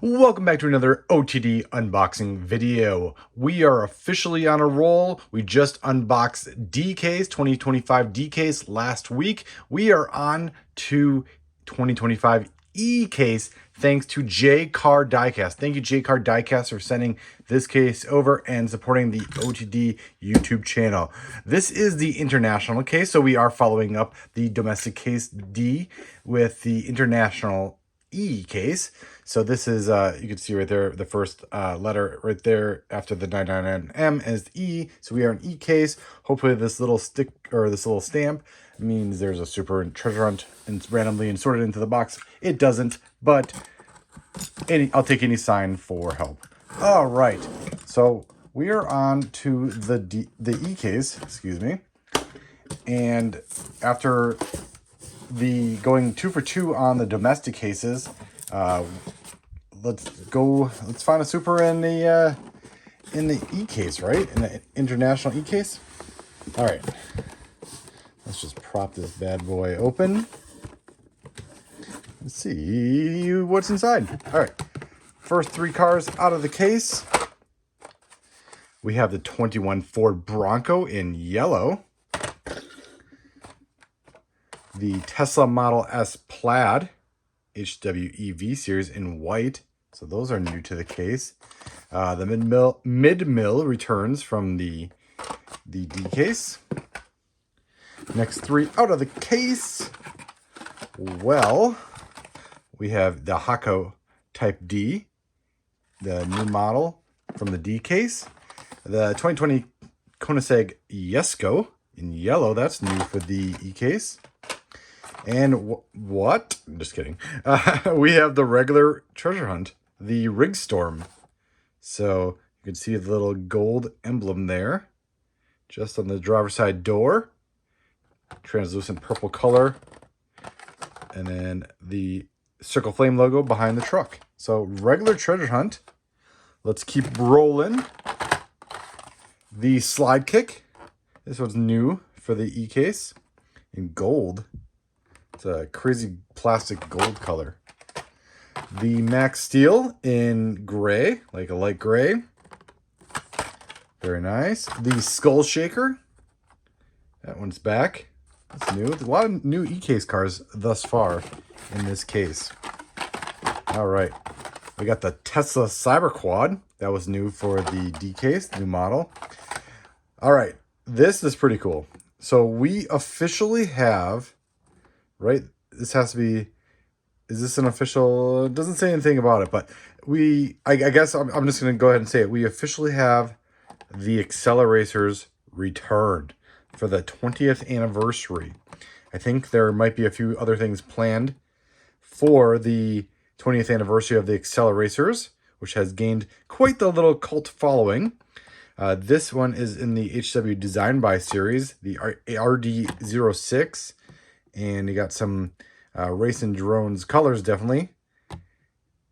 Welcome back to another OTD unboxing video. We are officially on a roll. We just unboxed D-Case, 2025 D-Case last week. We are on to 2025 E-Case thanks to Jcar Diecast. Thank you, Jcar Diecast, for sending this case over and supporting the OTD YouTube channel. This is the international case, so we are following up the domestic case D with the international E case. So this is, you can see right there, the first letter right there after the 999M is E. So we are an E case. Hopefully this little stick or this little stamp means there's a super treasure hunt and it's randomly inserted into the box. It doesn't, but I'll take any sign for help. All right, so we are on to the E case, excuse me. And after the going 2 for 2 on the domestic cases, let's find a super in the E case, right? In the international E case. All right, let's just prop this bad boy open. Let's see what's inside. All right, first 3 cars out of the case. We have the 21 Ford Bronco in yellow, the Tesla Model S Plaid HWEV series in white. So those are new to the case. The mid-mill returns from the D case. Next 3 out of the case. Well, we have the Hako Type D, the new model from the D case. The 2020 Koenigsegg Jesko in yellow. That's new for the E case. And what? I'm just kidding. We have the regular treasure hunt, the Rig Storm. So you can see the little gold emblem there, just on the driver's side door. Translucent purple color. And then the Circle Flame logo behind the truck. So regular treasure hunt. Let's keep rolling. The slide kick. This one's new for the E case in gold. It's a crazy plastic gold color. The Max Steel in gray, like a light gray. Very nice. The Skull Shaker. That one's back. That's new. There's a lot of new E-Case cars thus far in this case. All right. We got the Tesla Cyber Quad. That was new for the D-Case, new model. All right. This is pretty cool. So we officially have... Right, this has to be, is this an official, it doesn't say anything about it, but I guess I'm just going to go ahead and say it. We officially have the Acceleracers returned for the 20th anniversary. I think there might be a few other things planned for the 20th anniversary of the Acceleracers, which has gained quite the little cult following. This one is in the HW Design By series, the RD06. And you got some Racing Drones colors, definitely.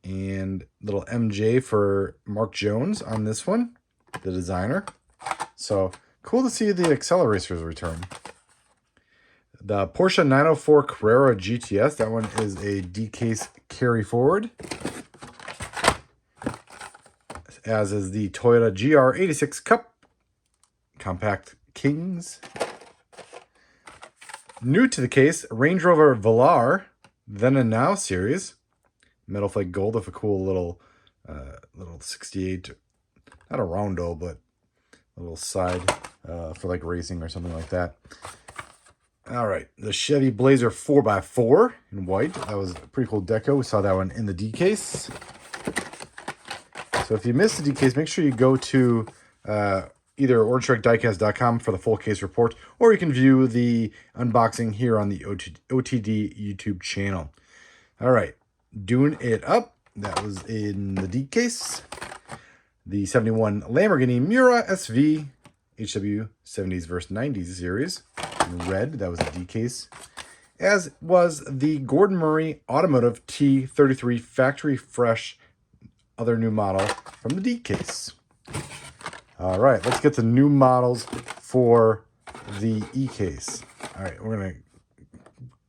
And little MJ for Mark Jones on this one, the designer. So cool to see the Acceleracers return. The Porsche 904 Carrera GTS. That one is a D-Case carry forward. As is the Toyota GR86 Cup Compact Kings. New to the case, Range Rover Velar, Then and Now series. Metal flake gold with a cool little 68, not a roundel, but a little side for like racing or something like that. All right, the Chevy Blazer 4x4 in white. That was a pretty cool deco. We saw that one in the D case. So if you missed the D case, make sure you go to either OrangeStrikeDiecast.com for the full case report, or you can view the unboxing here on the OTD YouTube channel. All right, doing it up. That was in the D case. The 71 Lamborghini Miura SV HW 70s vs 90s series in red. That was a D case. As was the Gordon Murray Automotive T33 Factory Fresh, other new model from the D case. All right, let's get the new models for the E case. All right, we're going to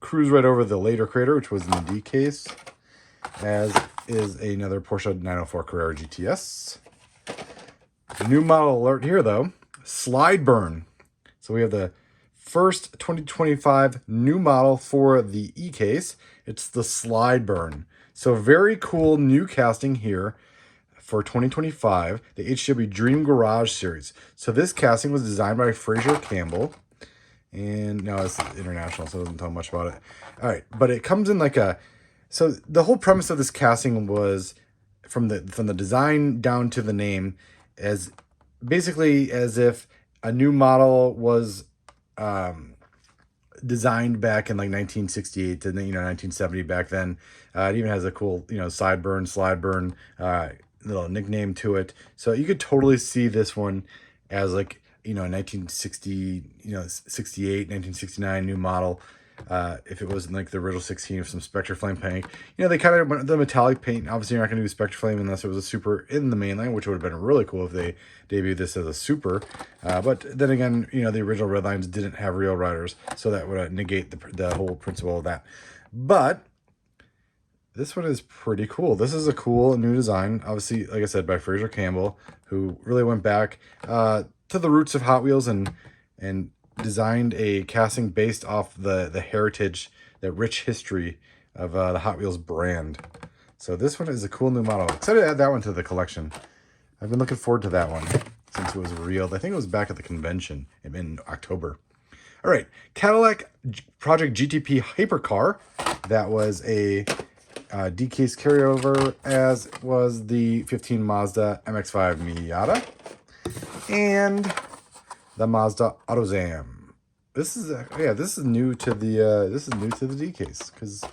cruise right over the later crater, which was in the D case. As is another Porsche 904 Carrera GTS. New model alert here, though. Slide burn. So we have the first 2025 new model for the E-Case. It's the slide burn. So very cool new casting here for 2025, the HW Dream Garage series. So this casting was designed by Fraser Campbell. And no, it's international, so it doesn't tell much about it. All right, but it comes in like a... So the whole premise of this casting was from the design down to the name, as basically as if a new model was designed back in like 1968 to 1970 back then. It even has a cool slide burn little nickname to it. So you could totally see this one as like 1960 68 1969 new model. If it wasn't like the original 16 of some Spectre Flame paint. They kind of went the metallic paint. Obviously, you're not going to do Spectre Flame unless it was a super in the mainline, which would have been really cool if they debuted this as a super. But then again, the original Redlines didn't have real riders, so that would negate the whole principle of that. But this one is pretty cool. This is a cool new design. Obviously, like I said, by Fraser Campbell, who really went back to the roots of Hot Wheels and designed a casting based off the heritage, the rich history of the Hot Wheels brand. So this one is a cool new model. Excited to add that one to the collection. I've been looking forward to that one since it was revealed. I think it was back at the convention in October. All right, Cadillac Project GTP Hypercar. That was a D-Case carryover, as was the 15 Mazda MX-5 Miata and the Mazda AutoZam. This is new to the D-Case because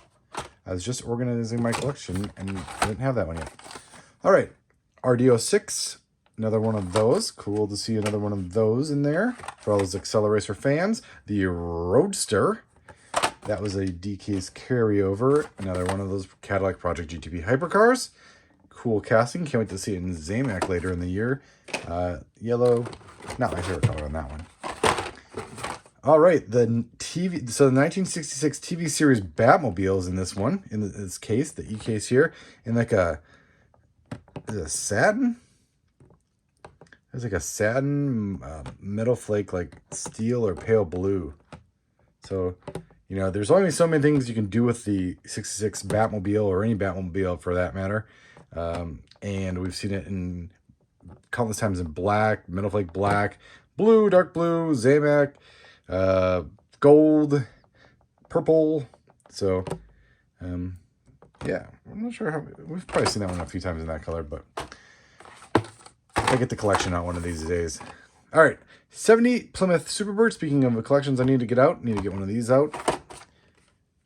I was just organizing my collection and I didn't have that one yet. All right, RD06, another one of those. Cool to see another one of those in there for all those Acceleracer fans. The Roadster, that was a D-Case carryover. Another one of those Cadillac Project GTP hypercars. Cool casting. Can't wait to see it in Zamac later in the year. Yellow, not my favorite color on that one. All right, the 1966 TV series Batmobile is in this one, in this case, the E-Case here, in like is it satin? There's like a satin metal flake, like steel or pale blue. So, there's only so many things you can do with the 66 Batmobile, or any Batmobile for that matter. And we've seen it in countless times in black, metal flake black, blue, dark blue, Zamac, gold, purple. So, yeah, I'm not sure how we've probably seen that one a few times in that color, but I'll get the collection out one of these days. All right, 70 Plymouth Superbird. Speaking of the collections I need to get out, need to get one of these out.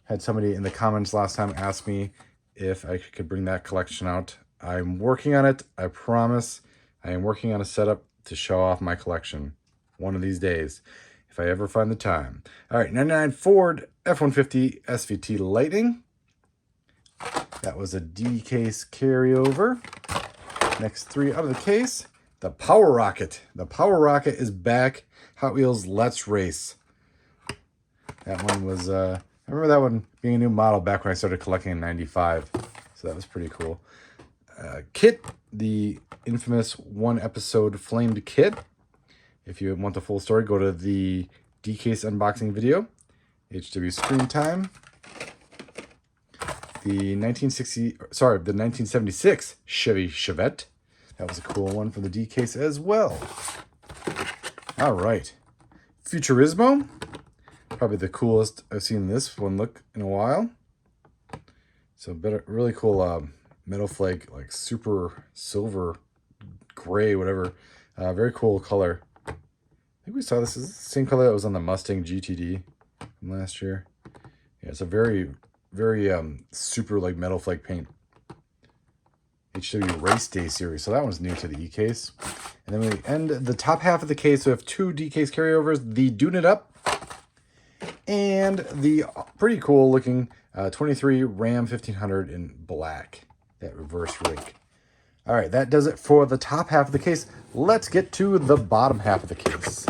Had somebody in the comments last time ask me if I could bring that collection out. I'm working on it. I promise. I am working on a setup to show off my collection one of these days, if I ever find the time. All right, 99 Ford F-150 SVT Lightning. That was a D-Case carryover. Next three out of the case, the Power Rocket. The Power Rocket is back. Hot Wheels Let's Race. That one was, I remember that one being a new model back when I started collecting in 95. So that was pretty cool. Kit, the infamous one episode flamed kit. If you want the full story, go to the D-Case unboxing video. HW Screen Time. The 1976 Chevy Chevette. That was a cool one for the D-Case as well. All right. Futurismo. Probably the coolest I've seen this one look in a while. So really cool metal flake, like super silver, gray, whatever. Very cool color. I think we saw this is the same color that was on the Mustang GTD from last year. Yeah, it's a very super like metal flake paint. HW Race Day series. So that one's new to the E-Case. And then we end the top half of the case. We have two D-Case carryovers. The Dune It Up and the pretty cool looking 23 Ram 1500 in black. That reverse rake. All right, that does it for the top half of the case. Let's get to the bottom half of the case.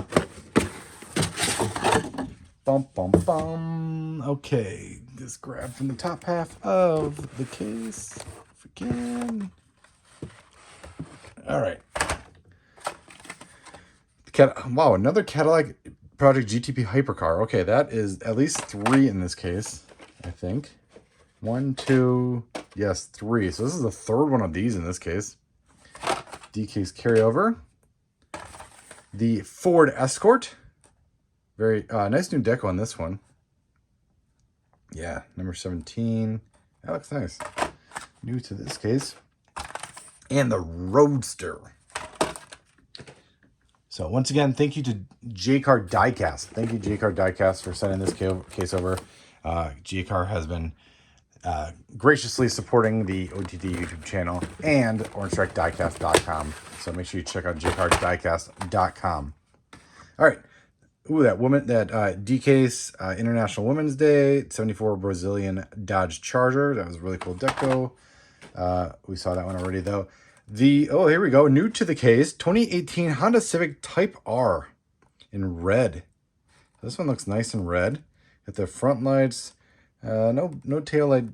Bum, bum, bum. Okay, just grab from the top half of the case. if we can. All right. Wow, another Cadillac Project GTP hypercar. Okay, that is at least 3 in this case, I think. 1, 2, yes, 3. So this is the 3rd one of these in this case. D-case carryover. The Ford Escort. Very nice new deco on this one. Yeah, number 17. That looks nice. New to this case. And the Roadster. So once again, thank you to Jcar Diecast. Thank you, Jcar Diecast, for sending this case over. Jcar has been graciously supporting the OTD YouTube channel and OrangeStrikeDiecast.com. So make sure you check out JcarDiecast.com. All right. Ooh, that D-case, International Women's Day, 74 Brazilian Dodge Charger. That was a really cool deco. We saw that one already, though. Here we go. New to the case, 2018 Honda Civic Type R in red. This one looks nice in red. Got the front lights. No tail light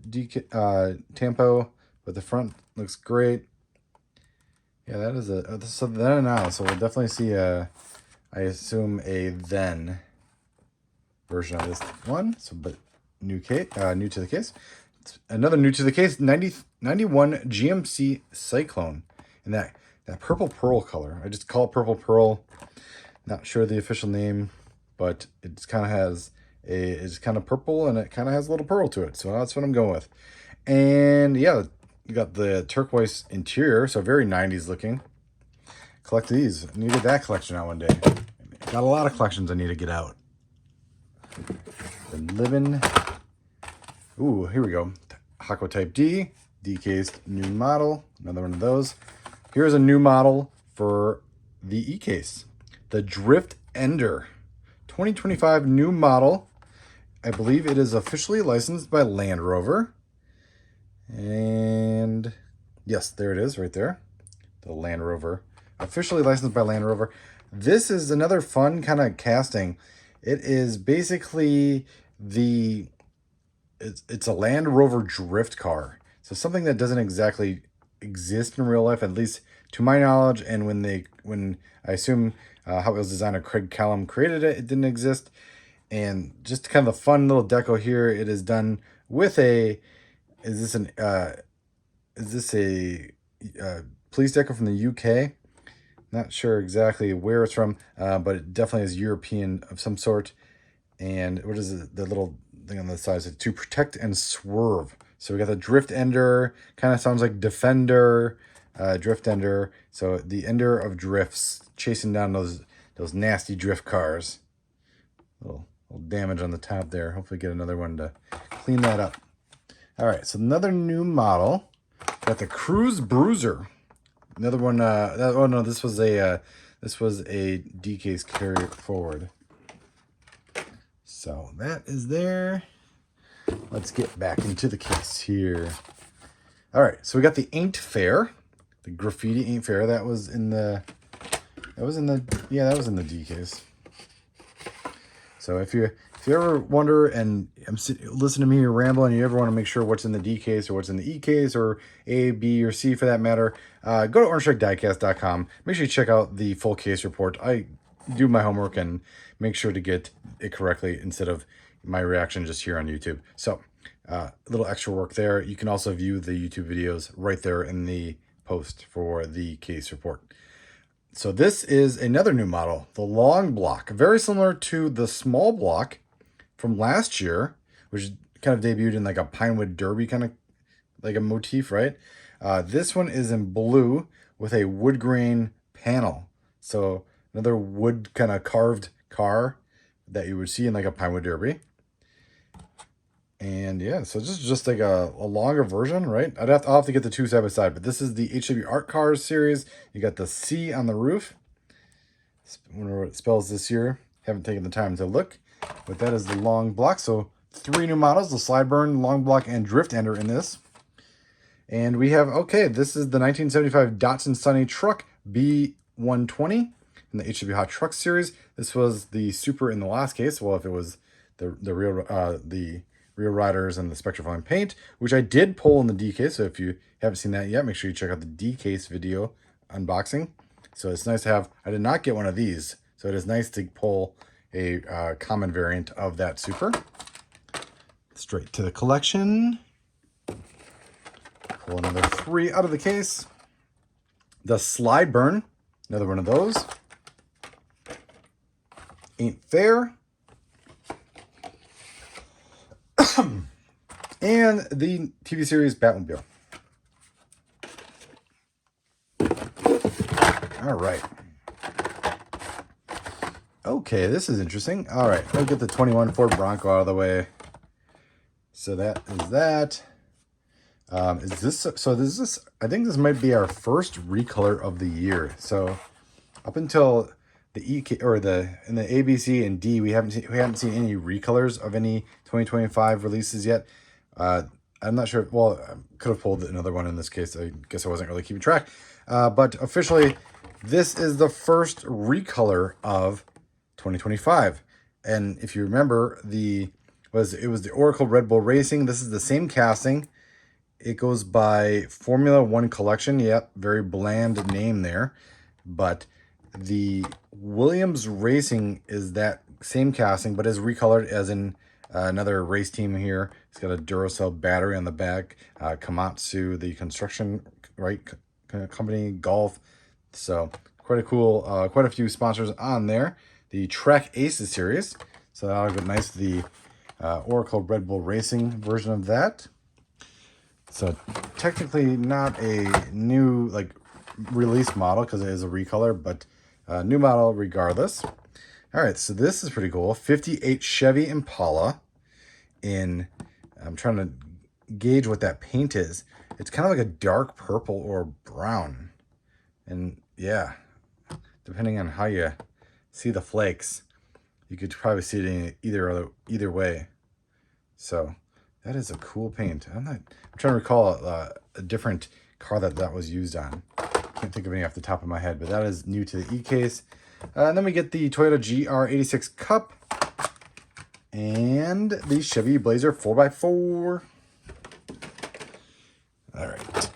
tampo, but the front looks great. Yeah, that is so then and now. So we'll definitely see I assume a then version of this one. So, but new to the case. Another new to the case, 91 GMC Cyclone in that purple pearl color. I just call it purple pearl. Not sure the official name, but it's kind of purple and it kind of has a little pearl to it. So that's what I'm going with. And yeah, you got the turquoise interior, so very 90s looking. Collect these. Needed that collection out one day. Got a lot of collections I need to get out. Been living. Ooh, here we go. Aqua Type D, D-cased new model. Another one of those. Here's a new model for the E-case. The Drift Ender. 2025 new model. I believe it is officially licensed by Land Rover. And yes, there it is right there. The Land Rover. Officially licensed by Land Rover. This is another fun kind of casting. It is basically it's a Land Rover drift car. So something that doesn't exactly exist in real life, at least to my knowledge. And when I assume Hot Wheels designer Craig Callum created it, it didn't exist. And just kind of the fun little deco here. It is done with is this a police deco from the UK? Not sure exactly where it's from, but it definitely is European of some sort. And what is it, the little thing on the side? Is to protect and swerve. So we got the Drift Ender. Kind of sounds like Defender, Drift Ender. So the Ender of drifts, chasing down those nasty drift cars. Little damage on the top there. Hopefully get another one to clean that up. All right, so another new model. Got the Cruise Bruiser. Another one. Oh no, this was a D-case carry forward. So that is there. Let's get back into the case here. All right, so we got the Ain't Fair, the graffiti Ain't Fair. That was in the D-case. So if you ever wonder, and listen to me ramble, and you ever want to make sure what's in the D-case or what's in the E-case or A, B, or C for that matter, go to OrangeStrikeDiecast.com. Make sure you check out the full case report. I do my homework and make sure to get it correctly instead of my reaction just here on YouTube. So a little extra work there. You can also view the YouTube videos right there in the post for the case report. So this is another new model, the Long Bloc, very similar to the Small Bloc from last year, which kind of debuted in like a Pinewood Derby kind of like a motif, right? This one is in blue with a wood grain panel. So another wood kind of carved car that you would see in like a Pinewood Derby. And yeah, so just like a longer version, right? I'll have to get the two side by side, but this is the HW Art Cars series. You got the C on the roof. I wonder what it spells this year. Haven't taken the time to look, but that is the Long Bloc. So 3 new models, the Slideburn, Long Bloc, and Drift Ender in this. And we have, this is the 1975 Datsun Sunny Truck B120 in the HW Hot Truck series. This was the Super in the last case. Well, if it was the real, the rear riders and the Spectraflame paint, which I did pull in the D-case. So if you haven't seen that yet, make sure you check out the D-case video unboxing. So it's nice to have, I did not get one of these, so it is nice to pull a common variant of that super. Straight to the collection. Pull another 3 out of the case. The Slide Burn, another one of those. Ain't Fair. And the TV series Batmobile. All right. Okay, this is interesting. All right, let's get the 21 Ford Bronco out of the way. So that is that. Is this, so this is, I think this might be our first recolor of the year. So up until the EK or in the A, B, C, and D, we haven't seen any recolors of any 2025 releases yet. I'm not sure. Well, I could have pulled another one in this case. I guess I wasn't really keeping track. But officially, this is the first recolor of 2025. And if you remember, it was the Oracle Red Bull Racing. This is the same casting. It goes by Formula One Collection. Yep, very bland name there. But the Williams Racing is that same casting, but is recolored as in another race team here. It's got a Duracell battery on the back. Komatsu, the construction company, Golf. So quite a cool, quite a few sponsors on there. The Track Aces series. So that'll go nice to the Oracle Red Bull Racing version of that. So technically not a new release model because it is a recolor, but new model regardless. All right, so this is pretty cool. 58 Chevy Impala in, I'm trying to gauge what that paint is. It's kind of like a dark purple or brown. And yeah, depending on how you see the flakes, you could probably see it in either way. So that is a cool paint. I'm trying to recall a different car that was used on. Can't think of any off the top of my head, but that is new to the E-case. And then we get the Toyota GR86 Cup and the Chevy Blazer 4x4. All right.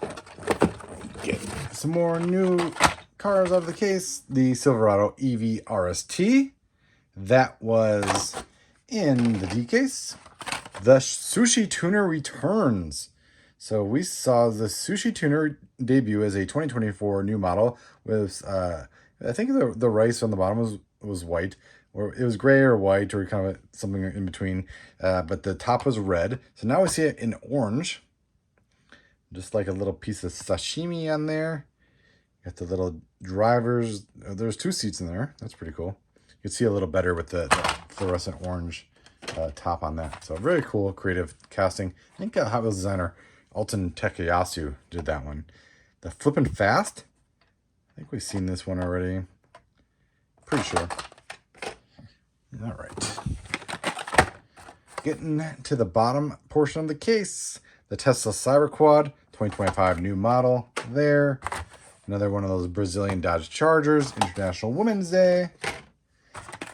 Get some more new cars out of the case. The Silverado EV RST. That was in the D-case. The Sushi Tuner returns. So we saw the Sushi Tuner debut as a 2024 new model with, I think the rice on the bottom was white, or it was gray or white or kind of something in between, but the top was red. So now we see it in orange, just like a little piece of sashimi on there. Got the little drivers. There's 2 seats in there. That's pretty cool. You can see a little better with the fluorescent orange top on that. So very cool, creative casting. I think Hot Wheels designer Alton Takayasu did that one. The Flippin' Fast. I think we've seen this one already. Pretty sure. All right. Getting to the bottom portion of the case. The Tesla Cyberquad, 2025 new model there. Another one of those Brazilian Dodge Chargers, International Women's Day.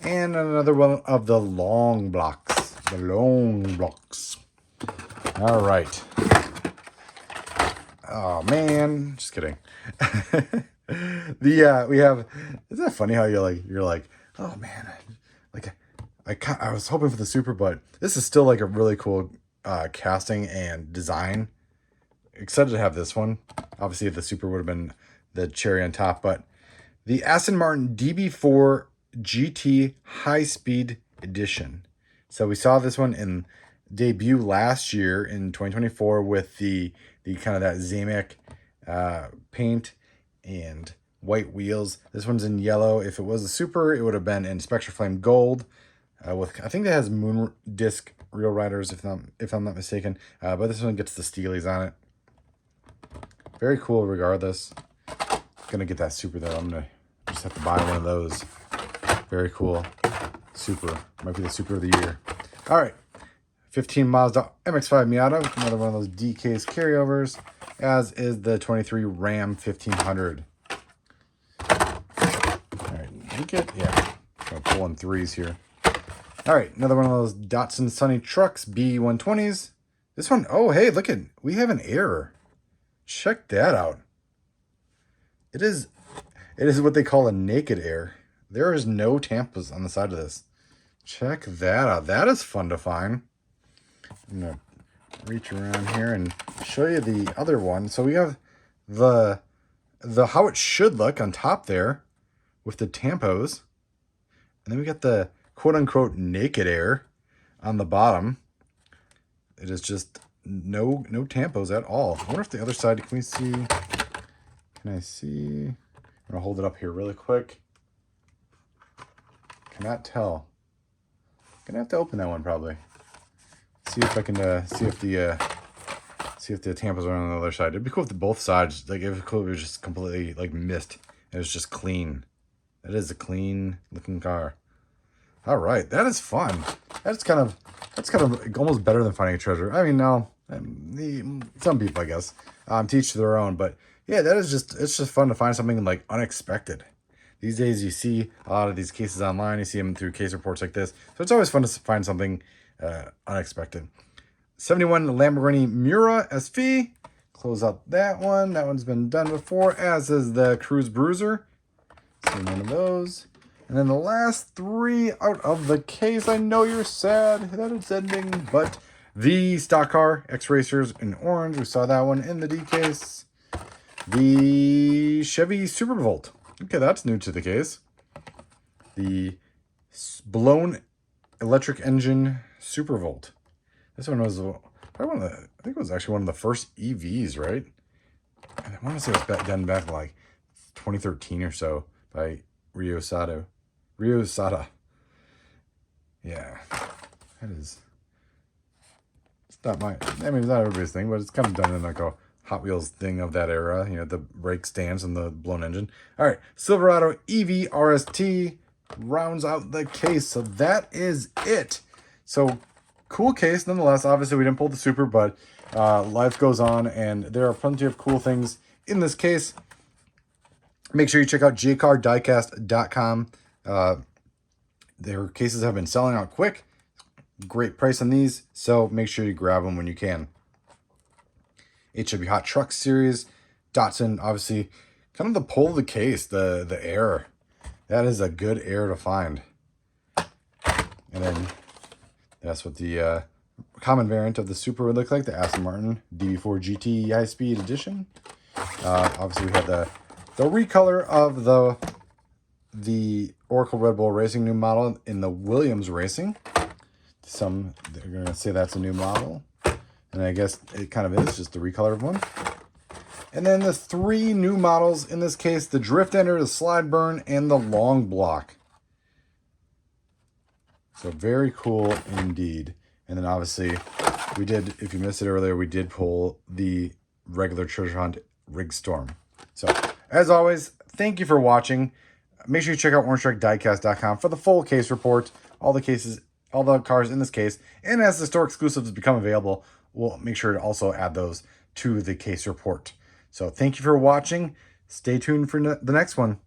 And another one of the long blocks. The long blocks. All right. Oh man, just kidding. We have. Isn't that funny how you're like, oh man, I was hoping for the super, but this is still like a really cool casting and design. Excited to have this one. Obviously, if the super would have been the cherry on top, but the Aston Martin DB4 GT High Speed Edition. So we saw this one in debut last year in 2024 with the kind of that Zamek paint and white wheels. This one's in yellow. If it was a super, it would have been in Spectraflame gold. With I think that has moon disc real riders, if I'm not mistaken. But this one gets the Steelies on it. Very cool, regardless. Gonna get that super though. I'm gonna just have to buy one of those. Very cool. Super. Might be the super of the year. All right. 15 Mazda MX-5 Miata. Another one of those D-case carryovers. As is the 23 Ram 1500. All right. Yeah. I'm pulling 3s here. All right, another one of those Datsun Sunny Trucks B120s. This one, oh, hey, look at, we have an error. Check that out. It is what they call a naked air. There is no tampons on the side of this. Check that out. That is fun to find. I'm going to reach around here and show you the other one. So we have the how it should look on top there with the tampos. And then we got the quote-unquote naked air on the bottom. It is just no tampos at all. I wonder if the other side, can we see? Can I see? I'm going to hold it up here really quick. Cannot tell. Gonna have to open that one probably. See if I can see if the tampons are on the other side. It'd be cool if both sides, like if it was just completely like mist. It was just clean. That is a clean looking car. All right, that is fun. That's kind of almost better than finding a treasure. I mean, no, some people I guess teach to their own, but yeah, it's just fun to find something like unexpected. These days you see a lot of these cases online. You see them through case reports like this. So it's always fun to find something unexpected. 71 Lamborghini Miura SV. Close out that one. That one's been done before, as is the Cruise Bruiser. Seen one of those. And then the last three out of the case. I know you're sad that it's ending, but the stock car Acceleracers in orange. We saw that one in the D case. The Chevy Supervolt. Okay, that's new to the case. The blown electric engine Supervolt. This one was probably I think it was actually one of the first EVs, right? And I want to say it was done back in like 2013 or so by Rio Sada. Yeah, that is. It's not I mean, it's not everybody's thing, but it's kind of done in like a Hot Wheels thing of that era, you know, the brake stands and the blown engine. All right, Silverado EV RST rounds out the case. So that is it. So cool case nonetheless. Obviously, we didn't pull the Super, but life goes on, and there are plenty of cool things in this case. Make sure you check out JcarDiecast.com. Their cases have been selling out quick. Great price on these, so make sure you grab them when you can. HW Hot Truck Series, Datsun, obviously, kind of the pull of the case, the air. That is a good air to find. And then that's what the common variant of the Super would look like, the Aston Martin DB4 GT High Speed Edition. Obviously, we have the recolor of the Oracle Red Bull Racing new model in the Williams Racing. Some, they're going to say that's a new model. And I guess it kind of is just the recolor of one. And then the three new models in this case, the Drift Ender, the Slide Burn, and the Long Block. So very cool indeed. And then obviously we did, if you missed it earlier, we did pull the regular Treasure Hunt Rig Storm. So as always, thank you for watching. Make sure you check out OrangeStrikeDiecast.com for the full case report, all the cases, all the cars in this case. And as the store exclusives become available, we'll make sure to also add those to the case report. So thank you for watching. Stay tuned for the next one.